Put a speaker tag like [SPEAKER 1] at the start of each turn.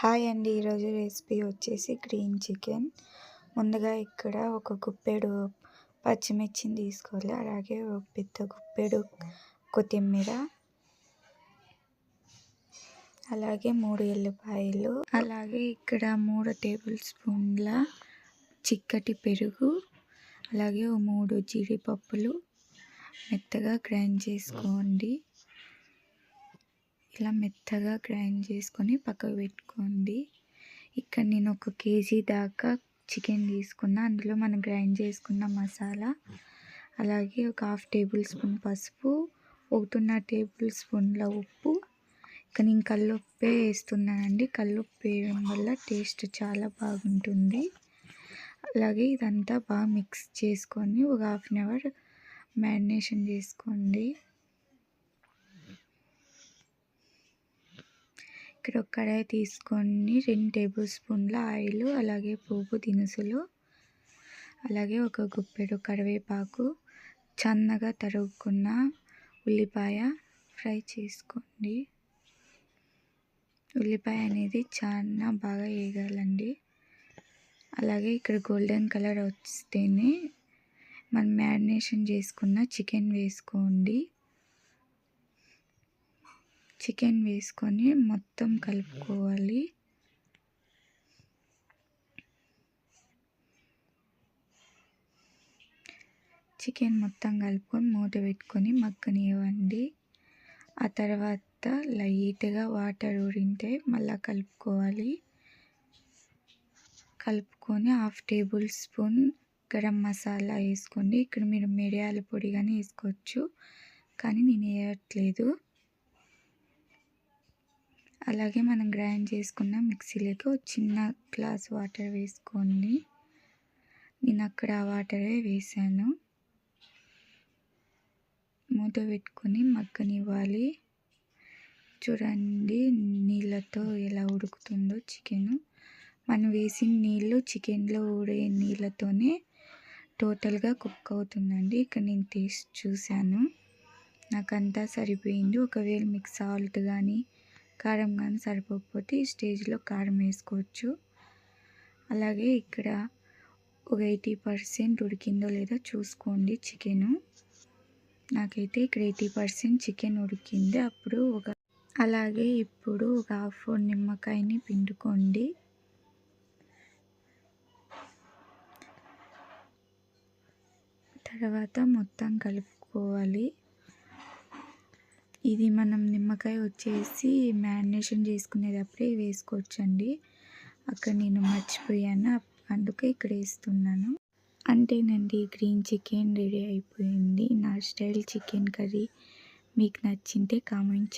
[SPEAKER 1] Hi అండి. ఈరోజు recipe వచ్చేసి గ్రీన్ చికెన్. ముందుగా ఇక్కడ ఒక గుప్పెడు పచ్చిమిర్చిని తీసుకోవాలి. అలాగే ఒక పెద్ద గుప్పెడు కొత్తిమీర, అలాగే 3 ఎల్లిపాయలు, అలాగే ఇక్కడ 3 టేబుల్ స్పూన్ల చిక్కటి పెరుగు, అలాగే 3 జీడిపప్పులు మెత్తగా గ్రైండ్ చేసుకోండి. ఇలా మెత్తగా గ్రైండ్ చేసుకొని పక్కకు పెట్టుకోండి. ఇక్కడ నేను 1 కేజీ దాకా చికెన్ తీసుకున్నా. అందులో మనం గ్రైండ్ చేసుకున్న మసాలా, అలాగే ఒక 1/2 టేబుల్ స్పూన్ పసుపు, 1.5 టేబుల్ స్పూన్ల ఉప్పు. ఇక్కడ నేను కల్లుప్పే వేస్తున్నానండి. కల్లుప్పు వేయడం వల్ల టేస్ట్ చాలా బాగుంటుంది. అలాగే ఇదంతా బాగా మిక్స్ చేసుకొని ఒక 1/2 అవర్ మ్యారినేషన్ చేసుకోండి. ఇక్కడ ఒక కడాయి తీసుకొని 2 టేబుల్ స్పూన్ల ఆయిల్, అలాగే పోపు దినుసులు, అలాగే ఒక గుప్పెడు కరివేపాకు, సన్నగా తరుగుకున్న ఉల్లిపాయ ఫ్రై చేసుకోండి. ఉల్లిపాయ అనేది చాలా బాగా వేగాలండి. అలాగే ఇక్కడ గోల్డెన్ కలర్ వస్తేనే మనం మ్యారినేషన్ చేసుకున్న చికెన్ వేసుకోండి. చికెన్ వేసుకొని మొత్తం కలుపుకోవాలి. చికెన్ మొత్తం కలుపుకొని మూత పెట్టుకొని మగ్గనివ్వండి. ఆ తర్వాత లైట్గా వాటర్ ఊరింటే మళ్ళీ కలుపుకోవాలి. కలుపుకొని 1/2 టేబుల్ స్పూన్ గరం మసాలా వేసుకోండి. ఇక్కడ మీరు మిరియాల పొడి కానీ వేసుకోవచ్చు, కానీ నేను వేయట్లేదు. అలాగే మనం గ్రైండ్ చేసుకున్న మిక్సీలోకి ఒక చిన్న గ్లాస్ వాటర్ వేసుకోండి. నేను అక్కడ ఆ వాటరే వేసాను. మూత పెట్టుకొని మగ్గనివ్వాలి. చూడండి నీళ్ళతో ఎలా ఉడుకుతుందో చికెను. మనం వేసిన నీళ్ళు చికెన్లో ఊడే నీళ్ళతోనే టోటల్గా కుక్ అవుతుందండి. ఇక్కడ నేను టేస్ట్ చూశాను, నాకంతా సరిపోయింది. ఒకవేళ మీకు సాల్ట్ కానీ కారం కానీ సరిపోకపోతే ఈ స్టేజ్లో కారం వేసుకోవచ్చు. అలాగే ఇక్కడ ఒక 80% ఉడికిందో లేదో చూసుకోండి చికెను. నాకైతే ఇక్కడ 80% చికెన్ ఉడికింది. అలాగే ఇప్పుడు ఒక 1/2 నిమ్మకాయని పిండుకోండి. తర్వాత మొత్తం కలుపుకోవాలి. ఇది మనం నిమ్మకాయ వచ్చేసి మ్యారినేషన్ చేసుకునేటప్పుడే వేసుకోవచ్చండి. అక్కడ నేను మర్చిపోయాను, అందుకే ఇక్కడ వేస్తున్నాను. అంతేనండి, గ్రీన్ చికెన్ రెడీ అయిపోయింది. నా స్టైల్ చికెన్ కర్రీ మీకు నచ్చింటే కామెంట్